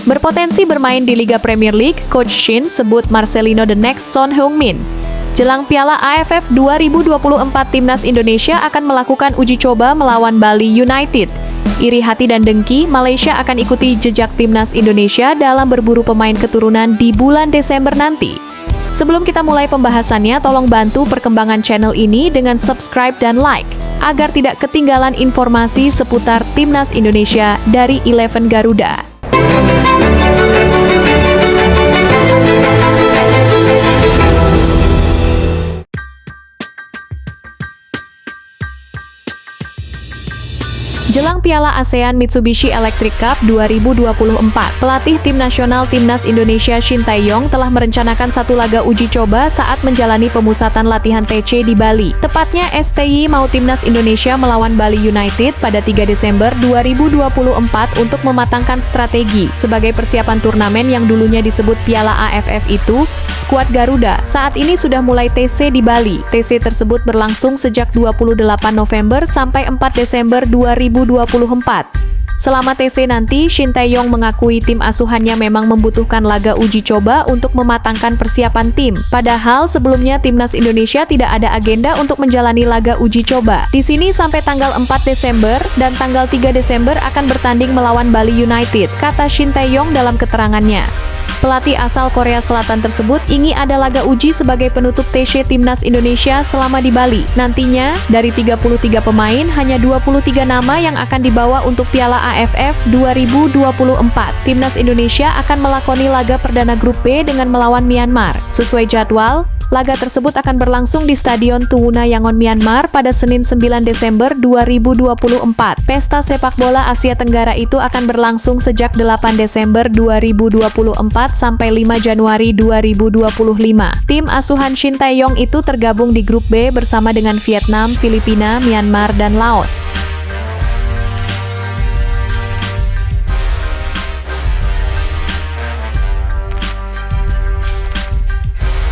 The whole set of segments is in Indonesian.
Berpotensi bermain di Liga Premier League, Coach Shin sebut Marcelino the next Son Heung-min. Jelang Piala AFF 2024, Timnas Indonesia akan melakukan uji coba melawan Bali United. Iri hati dan dengki, Malaysia akan ikuti jejak Timnas Indonesia dalam berburu pemain keturunan di bulan Desember nanti. Sebelum kita mulai pembahasannya, tolong bantu perkembangan channel ini dengan subscribe dan like, agar tidak ketinggalan informasi seputar Timnas Indonesia dari 11 Garuda. Jelang Piala ASEAN Mitsubishi Electric Cup 2024, pelatih tim nasional Timnas Indonesia Shin Tae-yong telah merencanakan satu laga uji coba saat menjalani pemusatan latihan TC di Bali. Tepatnya STY mau Timnas Indonesia melawan Bali United pada 3 Desember 2024 untuk mematangkan strategi sebagai persiapan turnamen yang dulunya disebut Piala AFF itu. Skuad Garuda saat ini sudah mulai TC di Bali. TC tersebut berlangsung sejak 28 November sampai 4 Desember 2024. Selama TC nanti, Shin Tae-yong mengakui tim asuhannya memang membutuhkan laga uji coba untuk mematangkan persiapan tim. Padahal sebelumnya Timnas Indonesia tidak ada agenda untuk menjalani laga uji coba. Di sini sampai tanggal 4 Desember dan tanggal 3 Desember akan bertanding melawan Bali United, kata Shin Tae-yong dalam keterangannya. Pelatih asal Korea Selatan tersebut ingin ada laga uji sebagai penutup TC Timnas Indonesia selama di Bali. Nantinya, dari 33 pemain, hanya 23 nama yang akan dibawa untuk Piala AFF 2024. Timnas Indonesia akan melakoni laga perdana grup B dengan melawan Myanmar. Sesuai jadwal, laga tersebut akan berlangsung di Stadion Tuwuna Yangon, Myanmar pada Senin 9 Desember 2024. Pesta sepak bola Asia Tenggara itu akan berlangsung sejak 8 Desember 2024 sampai 5 Januari 2025. Tim asuhan Shin Tae-yong itu tergabung di grup B bersama dengan Vietnam, Filipina, Myanmar, dan Laos.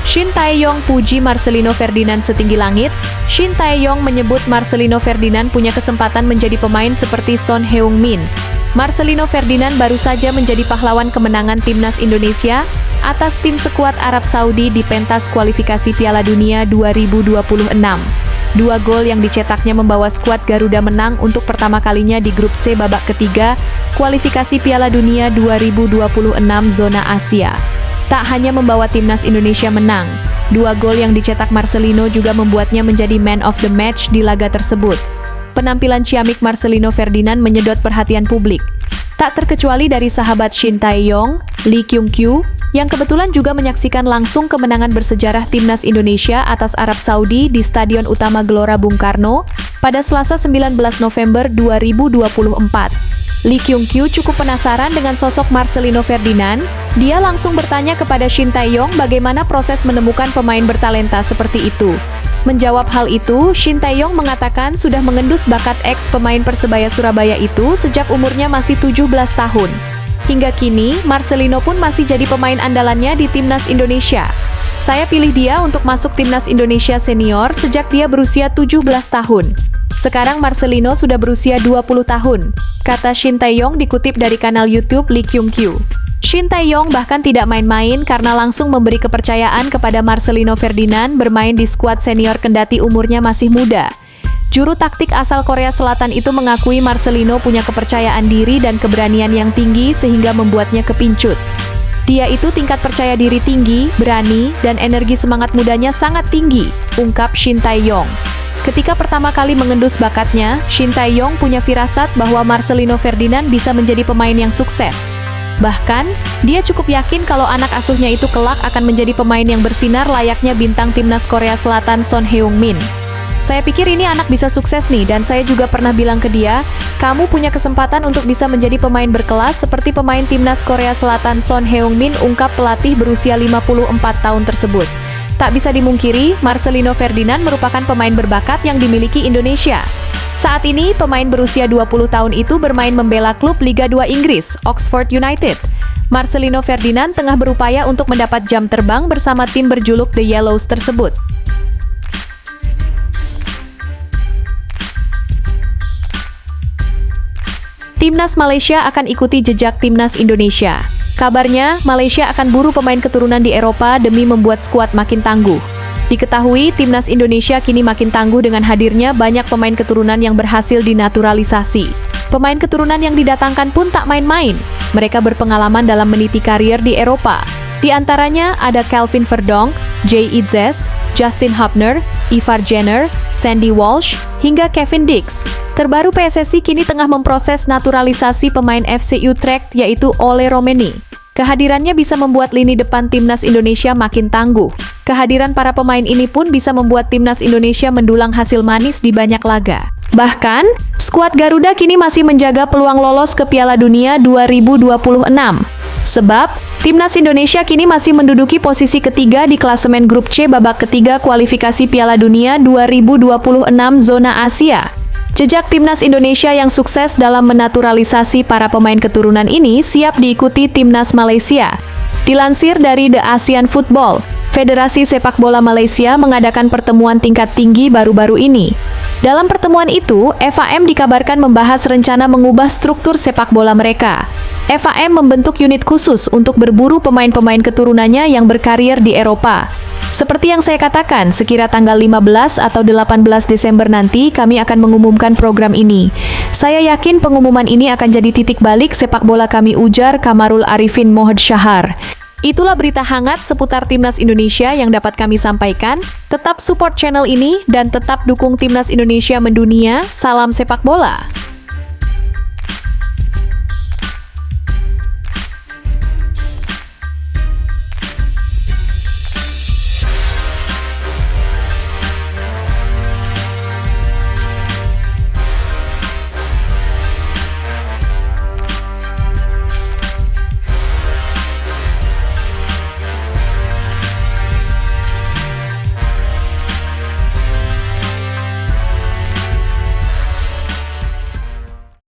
Shin Tae-yong puji Marcelino Ferdinand setinggi langit. Shin Tae-yong menyebut Marcelino Ferdinand punya kesempatan menjadi pemain seperti Son Heung-min. Marcelino Ferdinand baru saja menjadi pahlawan kemenangan Timnas Indonesia atas tim sekuat Arab Saudi di pentas kualifikasi Piala Dunia 2026. 2 gol yang dicetaknya membawa skuad Garuda menang untuk pertama kalinya di grup C babak ketiga kualifikasi Piala Dunia 2026 zona Asia. Tak hanya membawa Timnas Indonesia menang, 2 gol yang dicetak Marcelino juga membuatnya menjadi man of the match di laga tersebut. Penampilan ciamik Marcelino Ferdinand menyedot perhatian publik. Tak terkecuali dari sahabat Shin Tae-yong, Lee Kyung-kyu, yang kebetulan juga menyaksikan langsung kemenangan bersejarah Timnas Indonesia atas Arab Saudi di Stadion Utama Gelora Bung Karno pada Selasa 19 November 2024. Lee Kyung-kyu cukup penasaran dengan sosok Marcelino Ferdinand. Dia langsung bertanya kepada Shin Tae-yong bagaimana proses menemukan pemain bertalenta seperti itu. Menjawab hal itu, Shin Tae-yong mengatakan sudah mengendus bakat ex pemain Persebaya Surabaya itu sejak umurnya masih 17 tahun. Hingga kini, Marcelino pun masih jadi pemain andalannya di Timnas Indonesia. Saya pilih dia untuk masuk Timnas Indonesia senior sejak dia berusia 17 tahun. Sekarang Marcelino sudah berusia 20 tahun, kata Shin Tae-yong dikutip dari kanal YouTube Lee Kyung-kyu. Shin Tae-yong bahkan tidak main-main karena langsung memberi kepercayaan kepada Marcelino Ferdinand bermain di skuad senior kendati umurnya masih muda. Juru taktik asal Korea Selatan itu mengakui Marcelino punya kepercayaan diri dan keberanian yang tinggi sehingga membuatnya kepincut. Dia itu tingkat percaya diri tinggi, berani, dan energi semangat mudanya sangat tinggi, ungkap Shin Tae-yong. Ketika pertama kali mengendus bakatnya, Shin Tae-yong punya firasat bahwa Marcelino Ferdinand bisa menjadi pemain yang sukses. Bahkan, dia cukup yakin kalau anak asuhnya itu kelak akan menjadi pemain yang bersinar layaknya bintang Timnas Korea Selatan Son Heung-min. Saya pikir ini anak bisa sukses nih, dan saya juga pernah bilang ke dia, kamu punya kesempatan untuk bisa menjadi pemain berkelas seperti pemain Timnas Korea Selatan Son Heung-min, ungkap pelatih berusia 54 tahun tersebut. Tak bisa dimungkiri, Marcelino Ferdinand merupakan pemain berbakat yang dimiliki Indonesia. Saat ini, pemain berusia 20 tahun itu bermain membela klub Liga 2 Inggris, Oxford United. Marcelino Ferdinand tengah berupaya untuk mendapat jam terbang bersama tim berjuluk The Yellows tersebut. Timnas Malaysia akan ikuti jejak Timnas Indonesia. Kabarnya, Malaysia akan buru pemain keturunan di Eropa demi membuat skuad makin tangguh. Diketahui, timnas Indonesia kini makin tangguh dengan hadirnya banyak pemain keturunan yang berhasil dinaturalisasi. Pemain keturunan yang didatangkan pun tak main-main. Mereka berpengalaman dalam meniti karier di Eropa. Di antaranya ada Kelvin Verdonk, Jay Itzes, Justin Hubner, Ivar Jenner, Sandy Walsh, hingga Kevin Dix. Terbaru PSSI kini tengah memproses naturalisasi pemain FC Utrecht yaitu Ole Romeni. Kehadirannya bisa membuat lini depan timnas Indonesia makin tangguh. Kehadiran para pemain ini pun bisa membuat timnas Indonesia mendulang hasil manis di banyak laga. Bahkan, skuad Garuda kini masih menjaga peluang lolos ke Piala Dunia 2026. Sebab, timnas Indonesia kini masih menduduki posisi ketiga di klasemen grup C babak ketiga kualifikasi Piala Dunia 2026 zona Asia. Jejak timnas Indonesia yang sukses dalam menaturalisasi para pemain keturunan ini siap diikuti timnas Malaysia. Dilansir dari The ASEAN Football, Federasi Sepak Bola Malaysia mengadakan pertemuan tingkat tinggi baru-baru ini. Dalam pertemuan itu, FAM dikabarkan membahas rencana mengubah struktur sepak bola mereka. FAM membentuk unit khusus untuk berburu pemain-pemain keturunannya yang berkarir di Eropa. Seperti yang saya katakan, sekira tanggal 15 atau 18 Desember nanti kami akan mengumumkan program ini. Saya yakin pengumuman ini akan jadi titik balik sepak bola kami, ujar Kamarul Arifin Mohd Syahar. Itulah berita hangat seputar Timnas Indonesia yang dapat kami sampaikan. Tetap support channel ini dan tetap dukung Timnas Indonesia mendunia. Salam sepak bola.